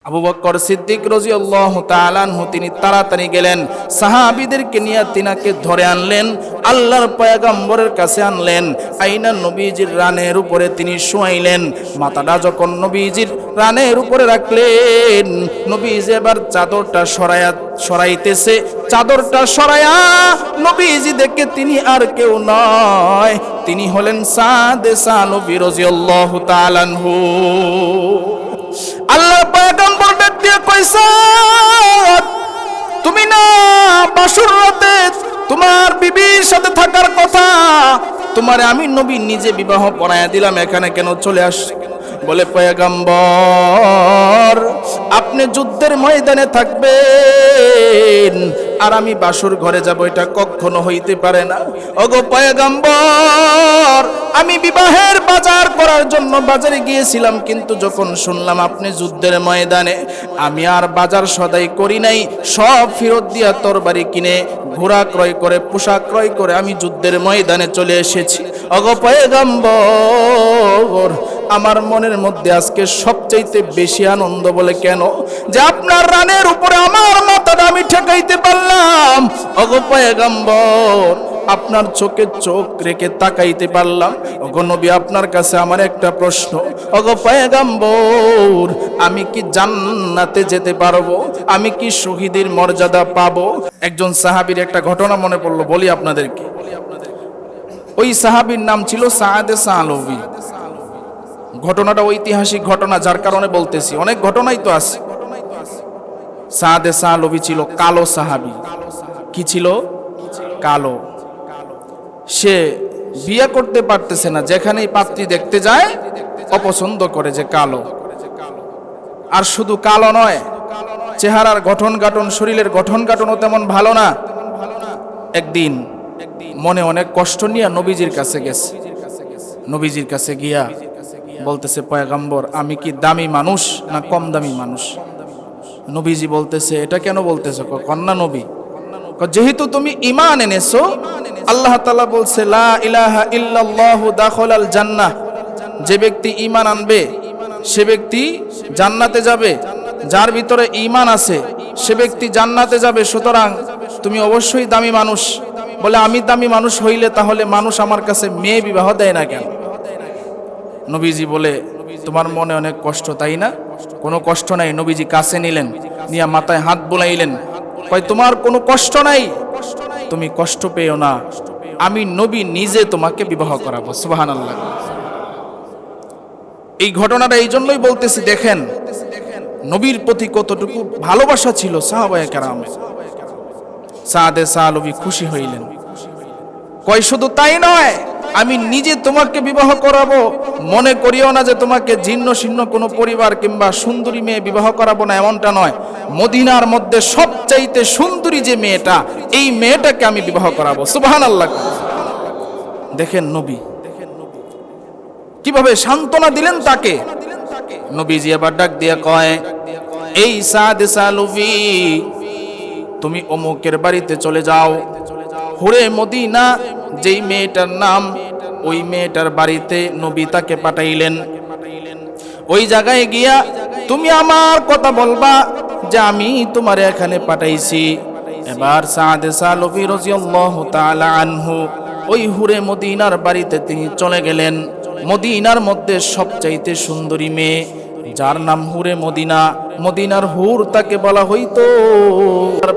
আবু বকর সিদ্দিক রাদিয়াল্লাহু তাআলা আনহু তিনি তাড়াতাড়ি গেলেন, সাহাবীদেরকে নিয়ে তিনাকে ধরে আনলেন, আল্লাহর পয়গম্বরের কাছে আনলেন, আইনা নবীজির রানের উপরে তিনি শোয়াইলেন। মাথাটা যখন নবীজির রানের উপরে রাখলেন, নবীজি এবার চাদরটা সরাইতেছে, চাদরটা সরায়া নবীজি দেখে তিনি আর কেউ নয়, তিনি হলেন সাদে সালবী রাদিয়াল্লাহু তাআলা আনহু। আল্লাহর পয়গম্বর ডাক দিয়ে কইছে, তুমি না বাসর রাতে তোমার বিবির সাথে থাকার কথা, তোমারে আমি নবী নিজে বিবাহ পড়ায়া দিলাম, এখানে কেন চলে আস? বলে পয়গম্বর আপনি যুদ্ধের ময়দানে থাকবেন আর আমি বাসর ঘরে যাব, এটা কখনো হইতে পারে না। ওগো পয়গম্বর, আমি বিবাহের বাজার করার জন্য বাজারে গিয়েছিলাম, কিন্তু যখন শুনলাম আপনি যুদ্ধের ময়দানে, আমি আর বাজার সদাই করি নাই, সব ফেরত দিয়া তরবারি কিনে ঘোড়া ক্রয় করে পোশাক ক্রয় করে আমি যুদ্ধের ময়দানে চলে এসেছি। ওগো পয়গম্বর, আমার মনের মধ্যে আজকে সবচাইতে বেশি আনন্দ বলে কেন, যে আপনার রানের উপরে আমার মাথাটা আমি ঠেকাইতে পারলাম। ওগো পয়গম্বর, আপনার চোখে চোখ রেখে তাকাইতে পারলাম। ওগো নবী, আপনার কাছে আমার একটা প্রশ্ন, ওগো পয়গম্বর, আমি কি জান্নাতে যেতে পারবো? আমি কি শহীদের মর্যাদা পাবো? একজন সাহাবীর একটা ঘটনা মনে পড়লো, বলি আপনাদেরকে। ওই সাহাবীর নাম ছিল সাদে সালবী। ঘটনাটা ঐতিহাসিক ঘটনা, যার কারণে বলতেছি, অনেক ঘটনাই তো আছে। সাদে সালবী ছিল কালো সাহাবী। কি ছিল? কালো। সে বিয়ে করতে পারতেছে না, যেখানেই পাত্রী দেখতে যায় অপছন্দ করে যে কালো। আর শুধু কালো নয়, চেহারার গঠন গাঠন, শরীরের গঠন গাঠনও তেমন ভালো না। একদিন মনে অনেক কষ্ট নিয়ে নবীজির কাছে গেছে। নবীজির কাছে গিয়া বলতেছে, পয়গম্বর আমি কি দামি মানুষ না কম দামি মানুষ? নবীজি বলতেছে, এটা কেন বলতেছো? কন্যা নবী, যেহেতু তুমি ঈমান এনেছো, আল্লাহ তাআলা বলছে লা ইলাহা ইল্লাল্লাহু দাখালাল জান্নাহ, যে ব্যক্তি ঈমান আনবে সে ব্যক্তি জান্নাতে যাবে, যার ভিতরে ঈমান আছে সে ব্যক্তি জান্নাতে যাবে, সুতরাং তুমি অবশ্যই দামি মানুষ। বলে আমি দামি মানুষ হইলে তাহলে মানুষ আমার কাছে মেয়ে বিবাহ দেয় না কেন? নবীজি বলে, তোমার মনে অনেক কষ্ট তাই না? কোনো কষ্ট নাই। নবীজি কাছে নিলেন, নিয়ে মাথায় হাত বুলাইলেন, কয় তোমার কোনো কষ্ট নাই, তুমি কষ্ট পেও না, আমি নবী নিজে তোমাকে বিবাহ করাবো। সুবহানাল্লাহ। এই ঘটনাটা এই জন্যই বলতেছি, দেখেন নবীর প্রতি কতটুকু ভালোবাসা ছিল সাহাবায়ে কেরামের। সাদে সালবী খুশি হইলেন, কয় শুধু তাই নয়, আমি নিজে তোমাকে বিবাহ করাবো, মনে করিও না যে তোমাকে জীর্ণ শীর্ণ কোনো পরিবার কিংবা সুন্দরী মেয়ে বিবাহ করাবো না, এমনটা নয়। মদিনার মধ্যে সবচাইতে সুন্দরী যে মেয়েটা, এই মেয়েটাকে আমি বিবাহ করাবো। সুবহানাল্লাহ। দেখেন নবী কিভাবে সান্ত্বনা দিলেন তাকে। নবীজি আবার ডাক দিয়ে কয়, এই সাদে সালবী, তুমি অমুকের বাড়িতে চলে যাও, হুরে মদিনা যেই মেয়েটার নাম, ওই মেয়েটার বাড়িতে নবী তাকে পাঠাইলেন। ওই জায়গায় গিয়া তুমি আমার কথা বলবা যে আমি তোমার এখানে পাঠাইছি। এবার সাদে সালবী রাদিয়াল্লাহু তাআলা আনহু ওই হুরে মদিনার বাড়িতে তিনি চলে গেলেন। মদিনার মধ্যে সবচাইতে সুন্দরী মেয়ে, যার নাম হুরে মদিনা, মদিনার হুর তাকে বলা হইতো।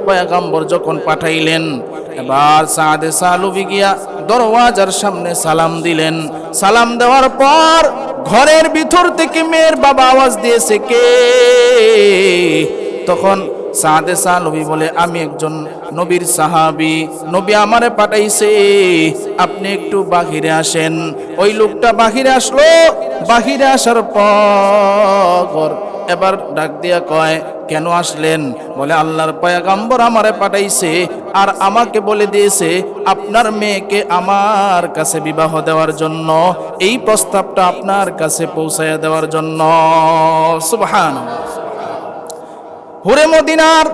পয়গম্বর যখন পাঠাইলেন, এবার সাদে সালবী গিয়া দরওয়াজার সামনে সালাম দিলেন। সালাম দেওয়ার পর ঘরের ভিতর থেকে মেয়ের বাবা আওয়াজ দিয়েছে, কে? তখন সাদে সালবী বলে, আমি একজন নবীর সাহাবী, নবী আমারে পাঠাইছে, আপনি একটু বাহিরে আসেন। ওই লোকটা বাহিরে আসলো। বাহিরে আসার পর এবার ডাক দিয়া কয়, কেন আসলেন? বলে আল্লাহর পয়গম্বর আমারে পাঠাইছে আর আমাকে বলে দিয়েছে আপনার মেয়েকে আমার কাছে বিবাহ দেওয়ার জন্য, এই প্রস্তাবটা আপনার কাছে পৌঁছায়া দেওয়ার জন্য। সুবহানাল্লাহ। হুরে মদিনার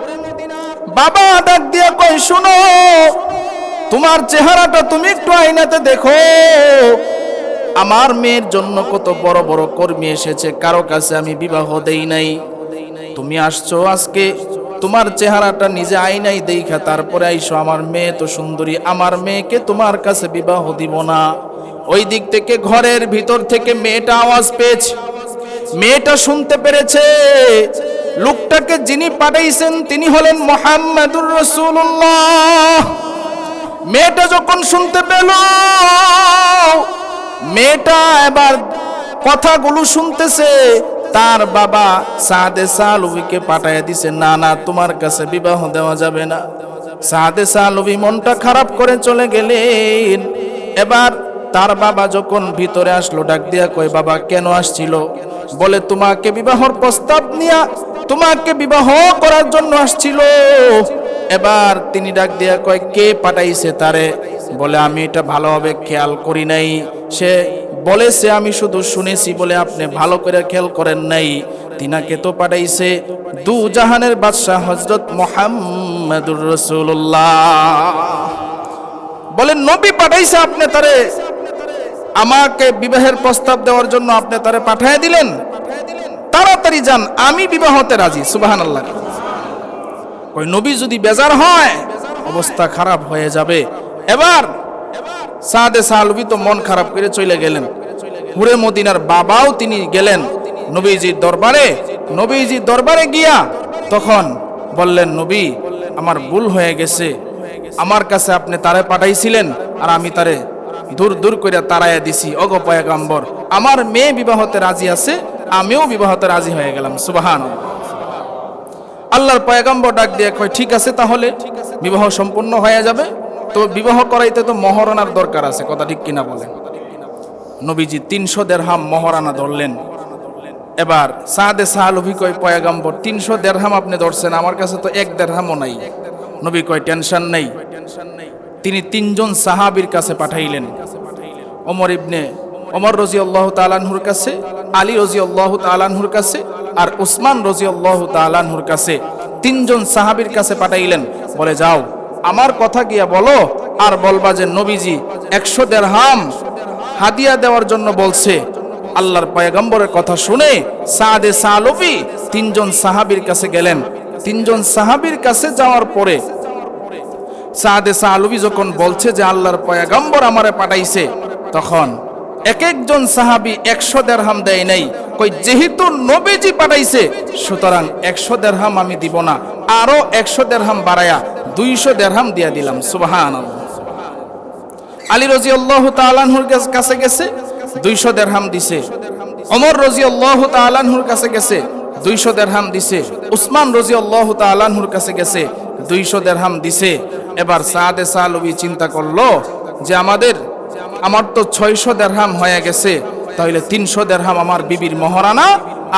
বাবা ডাক দিয়া কয়, শুনো, তোমার চেহারাটা তুমি একটু আয়নাতে দেখো, আমার মেয়ের জন্য কত বড় বড় কর্মী এসেছে, কারো কাছে আমি বিবাহ দেই নাই, তুমি আসছো আজকে তোমার চেহারাটা নিজে আয়নায় দেখা তারপরে আইসো, আমার মেয়ে তো সুন্দরী, আমার মেয়েকে তোমার কাছে বিবাহ দিব না। ওই দিক থেকে ঘরের ভিতর থেকে মেয়েটা আওয়াজ পেয়েছে, মেয়েটা শুনতে পেরেছে লোকটাকে যিনি পাঠাইছেন তিনি হলেন মুহাম্মাদুর রাসূলুল্লাহ। মেয়েটা যখন শুনতে পেল, মেয়েটা এবার কথাগুলো শুনতেছে, তার বাবা সাদে সালুবিকে পাঠাইয়া দিছে, না না তোমার কাছে বিবাহ দেওয়া যাবে না। সাদে সালুবি মনটা খারাপ করে চলে গেলেন। এবার তার বাবা যখন ভিতরে আসলো, ডাক দিয়া কয়, বাবা কেন আসছিল? বলে তোমাকে বিবাহর প্রস্তাব নিয়া, তোমাকে বিবাহ করার জন্য আসছিল। এবার তিনি ডাক দিয়া কয়, কে পাঠাইছে তারে? বলে আমি এটা ভালোভাবে খেয়াল করি নাই, সে বলেছে আমি শুধু শুনেছি বলে আপনি ভালো করে খেয়াল করেন নাই। তিনাকে তো পাঠাইছে দু জাহানের বাদশাহ হযরত মুহাম্মাদুর রাসূলুল্লাহ। বলে নবী পাঠাইছে আপনি তারে আমাকে বিবাহের প্রস্তাব দেওয়ার জন্য, আপনি তারে পাঠিয়ে দিলেন। তাড়াতাড়ি যান, আমি বিবাহতে রাজি। সুবহানাল্লাহ। কই নবী যদি বেজার হয় অবস্থা খারাপ হয়ে যাবে। এবার সাদে সালবি তো মন খারাপ করে চলে গেলেন। হুরে মদিনার বাবাও তিনি গেলেন নবীজির দরবারে। নবীজির দরবারে গিয়া তখন বললেন, নবী আমার ভুল হয়ে গেছে, আমার কাছে আপনি তারে পাঠাইছিলেন আর আমি তারে দূর দূর করে তাড়াইয়া দিছি। ওগো পয়গম্বর, আমার মেয়ে বিবাহতে রাজি আছে, আমিও বিবাহতে রাজি হয়ে গেলাম। সুবহানাল্লাহ। আল্লাহর পয়গম্বর ডাক দিয়ে কয়, ঠিক আছে তাহলে বিবাহ সম্পূর্ণ হয়ে যাবে। তো বিবাহ করাইতে তো মহরানার দরকার আছে, কথা ঠিক কিনা বলেন? নবীজি 300 দিরহাম মহরানা ধরলেন। এবার সাদে সালুবি কয়, পয়গম্বর 300 দিরহাম আপনি ধরছেন, আমার কাছে তো 1 দিরহামও নাই। নবী কয়, টেনশন নাই। তিনি 3 জন সাহাবীর কাছে পাঠাইলেন, ওমর রাদিয়াল্লাহু তাআলা আনহুর কাছে, আলী রাদিয়াল্লাহু তাআলা আনহুর কাছে আর উসমান রাদিয়াল্লাহু তাআলা আনহুর কাছে। 3 জন সাহাবীর কাছে পাঠাইলেন। বলে যাও আমার কথা গিয়া বলো আর বলবা যে নবীজি 100 দিরহাম হাদিয়া দেওয়ার জন্য বলছে। আল্লাহর পয়গম্বরের কথা শুনে সাদে সালুবি 3 জন সাহাবীর কাছে গেলেন। 3 জন সাহাবীর কাছে যাওয়ার পরে সাদে সালুবি যখন বলছে যে আল্লাহর পয়গম্বর আমারে পাঠাইছে, তখন এক একজন সাহাবী 100 দিরহাম দেয় নাই। কই যেহেতু নবীজি পাঠাইছে সুতরাং 100 দিরহাম আমি দিব না, আরো 100 দিরহাম বাড়ায়া 200 দিরহাম দিয়া দিলাম। সুবহানাল্লাহ। আলী রাদিয়াল্লাহু তাআলা আনহুর কাছে গেছে, 200 দিরহাম দিছে। ওমর রাদিয়াল্লাহু তাআলা আনহুর কাছে গেছে, 200 দিরহাম দিছে। উসমান রাদিয়াল্লাহু তাআলা আনহুর কাছে গেছে, 200 দিরহাম দিছে। এবার সাদে সালুবি চিন্তা করলো যে আমার তো 600 দিরহাম হয়ে গেছে, তাহলে 300 দিরহাম আমার বিবির মহরানা,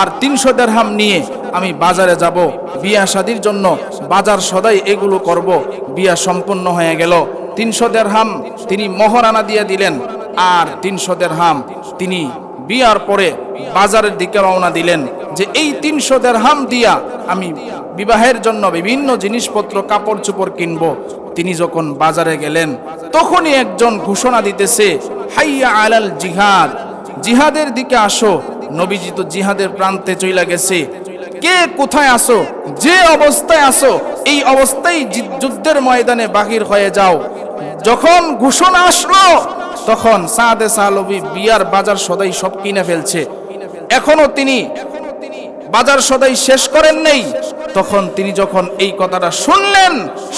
আর 300 দিরহাম নিয়ে আমি বাজারে যাব বিয়া শাদীর জন্য, বাজার সদাই এগুলো করব। বিয়া সম্পূর্ণ হয়ে গেল। 300 দিরহাম তিনি মহরানা দিয়ে দিলেন, আর 300 দিরহাম তিনি বিয়ার পরে বাজারের দিকে রওনা দিলেন যে এই 300 দিরহাম দিয়া আমি বিবাহের জন্য বিভিন্ন জিনিসপত্র কাপড় চোপড় কিনবো। তিনি যখন বাজারে গেলেন তখনই একজন ঘোষণা দিতেছে, হাইয়া আলাল জিহাদ, জিহাদের দিকে আসো। নবীজি তো জিহাদের প্রান্তে চলে গেছে। কে কোথায় আসো, যে অবস্থায় আসো এই অবস্থায় যুদ্ধের ময়দানে বাহির হয়ে যাও। যখন ঘোষণা আসলো তখন সাদে সালুবি বিয়ার বাজার সদাই সব কিনে ফেলছে। এখনো তিনি বাজার সদাই শেষ করেন নাই। তখন তিনি যখন এই কথাটা শুনলেন,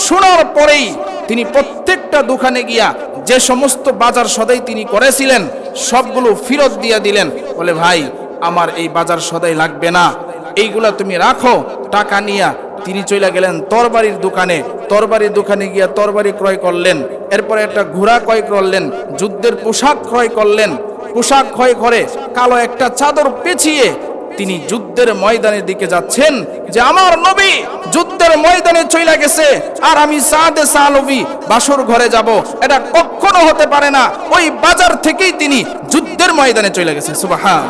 শোনার পরেই তিনি প্রত্যেকটা দোকানে গিয়া যে সমস্ত বাজার সদাই তিনি করেছিলেন সবগুলো ফেরত দিয়ে দিলেন। বলে ভাই আমার এই বাজার সদাই লাগবে না, এইগুলা তুমি রাখো। টাকা নিয়া তিনি চলে গেলেন তরবারির দোকানে। তরবারির দোকানে গিয়া তরবারি ক্রয় করলেন। এরপরে একটা ঘোড়া ক্রয় করলেন, যুদ্ধের পোশাক ক্রয় করলেন। পোশাক ক্রয় করে কালো একটা চাদর পেঁচিয়ে তিনি যুদ্ধের ময়দানের দিকে যাচ্ছেন যে আমার নবী যুদ্ধের ময়দানে চলে গেছে আর আমি সাদে সালুবি বাসর ঘরে যাব, এটা কখনো হতে পারে না। ওই বাজার থেকেই তিনি যুদ্ধের ময়দানে চলে গেছে। সুবহান।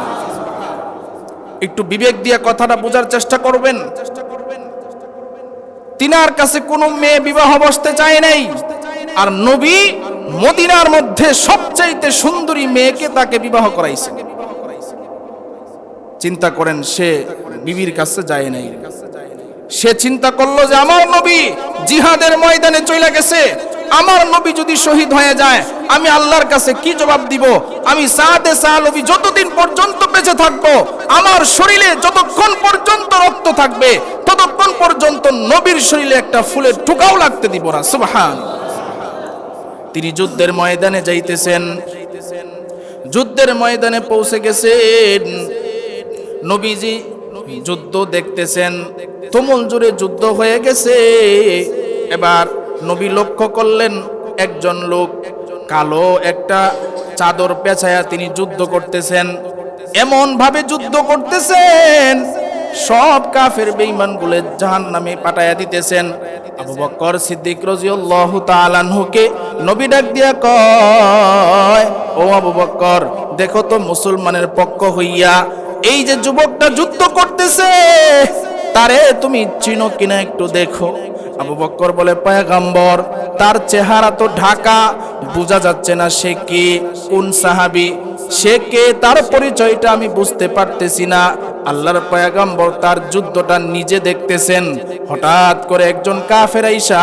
একটু বিবেক দিয়ে কথাটা বোঝার চেষ্টা করবেন। তিনার কাছে কোনো মেয়ে বিবাহ বসতে চায় নাই, আর নবী মদিনার মধ্যে সবচাইতে সুন্দরী মেয়েকে তাকে বিবাহ করাইছে। চিন্তা করেন, সে বিবির কাছে যায় নাই। সে চিন্তা করলো যে আমার নবী জিহাদের ময়দানে চলে গেছে, আমার নবী যদি শহীদ হয়ে যায় আমি আল্লাহর কাছে কি জবাব দিব? আমি সাদে সালবি যতদিন পর্যন্ত বেঁচে থাকবো, আমার শরীরে যতক্ষণ পর্যন্ত রক্ত থাকবে ততক্ষণ পর্যন্ত নবীর শরীরে একটা ফুলের টুকাও লাগতে দিব না। সুবহান। তিনি যুদ্ধের ময়দানে যাইতেছেন, যুদ্ধের ময়দানে পৌঁছে গেছেন। নবীজি যুদ্ধ দেখতেছেন, তুমুল জোরে যুদ্ধ হয়ে গেছে। এবার নবী লক্ষ্য করলেন একজন লোক কালো একটা চাদর পেঁচায়া তিনি যুদ্ধ করতেছেন। এমন ভাবে যুদ্ধ করতেছেন সব কাফের বেঈমানগুলো জাহান্নামে পাঠায়া দিতেছেন। আবু বকর সিদ্দিক রাদিয়াল্লাহু তাআলা আনহুকে নবী ডাক দিয়া কয়, ও আবু বকর, দেখো তো মুসলমানের পক্ষ হইয়া এই যে যুবকটা যুদ্ধ করতেছে তারে তুমি চিনো কিনা একটু দেখো। আবু বকর বলে, পয়গম্বর, তার চেহারা তো ঢাকা, বোঝা যাচ্ছে না সে কে, কোন সাহাবী, সে কে, তার পরিচয়টা আমি বুঝতে পারতেছি না। আল্লাহর পয়গম্বর তার যুদ্ধটা নিজে দেখতেছেন। হঠাৎ করে একজন কাফের আইসা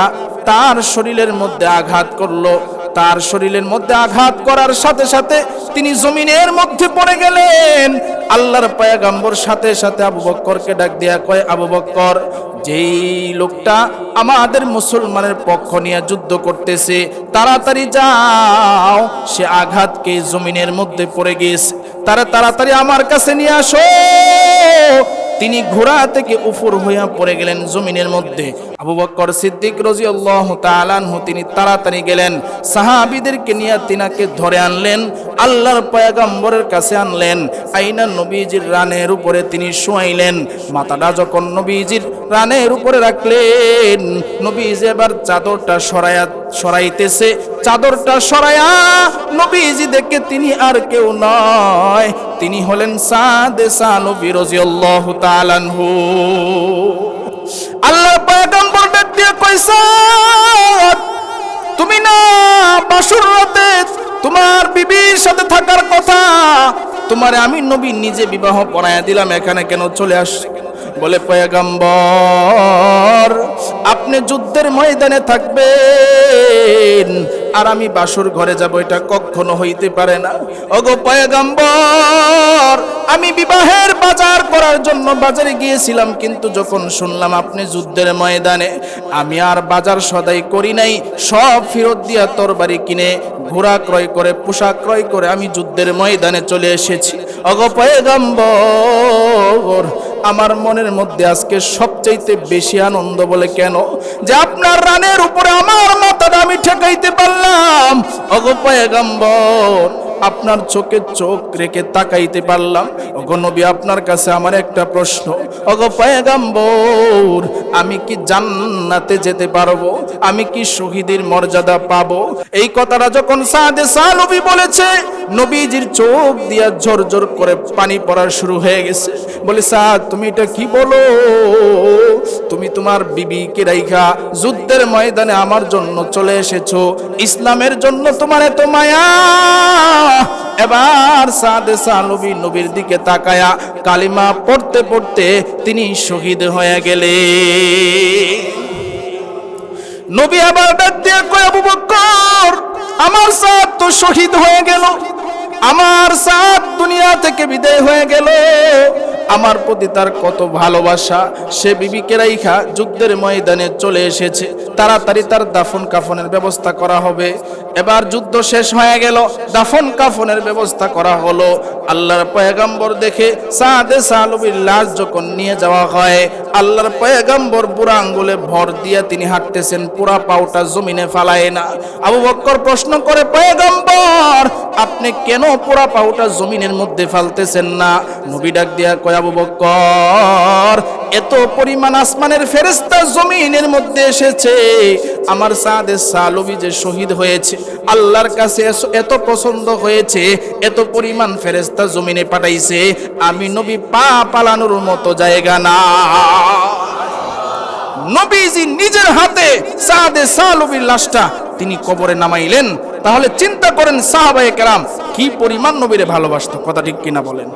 তার শরীরের মধ্যে আঘাত করলো। তার শরীরের মধ্যে আঘাত করার সাথে সাথে তিনি জমিনের মধ্যে পড়ে গেলেন। আল্লাহর পয়গম্বর সাথে সাথে আবু বকরকে ডাক দিয়া কয়, আবু বকর, যেই লোকটা আমাদের মুসলমানের পক্ষ নিয়ে যুদ্ধ করতেছে তাড়াতাড়ি যাও, সে আঘাতকে জমিনের মধ্যে পড়ে গেছে, তারা তাড়াতাড়ি আমার কাছে নিয়ে আসো। তিনি ঘোড়া থেকে উপর হইয়া পড়ে গেলেন জমিনের মধ্যে। আবু বকর সিদ্দিক রাদিয়াল্লাহু তাআলা আনহু তিনি তাড়াতাড়ি গেলেন, সাহাবীদেরকে নিয়ে তিনাকে ধরে আনলেন, আল্লাহর পয়গম্বরের কাছে আনলেন। আইনা নবীজির রানের উপরে তিনি শোয়াইলেন। মাথাটা যখন নবীজির রানের উপরে রাখলেন, নবীজি এবার চাদরটা সরাইতেছে। চাদরটা সরায়া নবীজি দেখে তিনি আর কেউ নয়, তিনি হলেন সাদে সালবি রাদিয়াল্লাহু তাআলা আনহু। আল্লাহর পয়গম্বর ডাক দিয়ে কইছে, তুমি না বাসর রাতে তোমার বিবির সাথে থাকার কথা, তোমারে আমি নবী নিজে বিবাহ পড়ায়া দিলাম, এখানে কেন চলে আস? বলে, পয়গম্বর, আপনি যুদ্ধের ময়দানে থাকবেন আর আমি বাসর ঘরে যাব, এটা কখনো হইতে পারে না। ওগো পয়গম্বর, আমি বিবাহের বাজার করার জন্য বাজারে গিয়েছিলাম, কিন্তু যখন শুনলাম আপনি যুদ্ধের ময়দানে, আমি আর বাজার সদাই করি নাই, সব ফেরত দিয়া তরবারি কিনে, ঘোড়া ক্রয় করে, পোশাক ক্রয় করে আমি যুদ্ধের ময়দানে চলে এসেছি। ওগো পয়গম্বর, আমার মনের মধ্যে আজকে সবচাইতে বেশি আনন্দ বলে কেন, যে আপনার রানের উপরে আমার মাথাটা আমি ঠেকাইতে পারলাম। ওগো পয়গম্বর, আপনার চোখে চোখ রেখে তাকাইতে পারলাম। ওগো নবী, আপনার কাছে আমার একটা প্রশ্ন। ওগো পয়গম্বর, আমি কি জান্নাতে যেতে পারবো? আমি কি শহীদের মর্যাদা পাবো? এই কথাটা যখন সাদে সালবি বলেছে, নবীজির চোখ দিয়া ঝরঝর করে পানি পড়া শুরু হয়ে গেছে। বলে, সাদ, তুমি এটা কি বলো? তুমি তোমার বিবিকে রাইখা যুদ্ধের ময়দানে আমার জন্য চলে এসেছো, ইসলামের জন্য তোমার এত মায়া। এবার সাদে সালবি নবীর দিকে তাকায়া কালিমা পড়তে পড়তে তিনি শহীদ হয়ে গেলেন। নবী আবার ডাক দিয়ে কয়, আবু বকর, আমার সাদ তো শহীদ হয়ে গেল, আমার সাদ দুনিয়া থেকে বিদায় হয়ে গেল। আমার প্রতি তার কত ভালোবাসা, সে বিবিকে রাইখা যুদ্ধের ময়দানে চলে এসেছে, তাড়াতাড়ি তার দাফন কাফনের ব্যবস্থা করা হবে। এবার যুদ্ধ শেষ হয়ে গেল, দাফন কাফনের ব্যবস্থা করা হলো। আল্লাহর পয়গম্বর দেখে সাদে সালবির লাশ যখন নিয়ে যাওয়া হয়, আল্লাহর পয়গম্বর বুড়া আঙ্গুলে ভর দিয়ে তিনি হাঁটতেছেন, পুরা পাউটা জমিনে ফালায় না। আবু বকর প্রশ্ন করে, পয়গম্বর, আপনি কেন পুরা পাউটা জমিনের মধ্যে ফালতেছেন না? নবী ডাক দিয়া কয়, আবু বকর, এত পরিমাণ আসমানের ফেরেশতা জমিনের মধ্যে এসেছে, আমার সাদে সালবি যে শহীদ হয়েছে আল্লাহর কাছে এত পছন্দ হয়েছে, এত পরিমাণ ফেরেশতা জমিনে পাঠাইছে, আমি নবী পা পালানোর মতো জায়গা না। নবীজি নিজের হাতে সাদে সালবির লাশটা তিনি কবরে নামাইলেন। তাহলে চিন্তা করেন সাহাবায়ে কেরাম কি পরিমাণ নবীরে ভালোবাসতো, কথা ঠিক কিনা বলেন?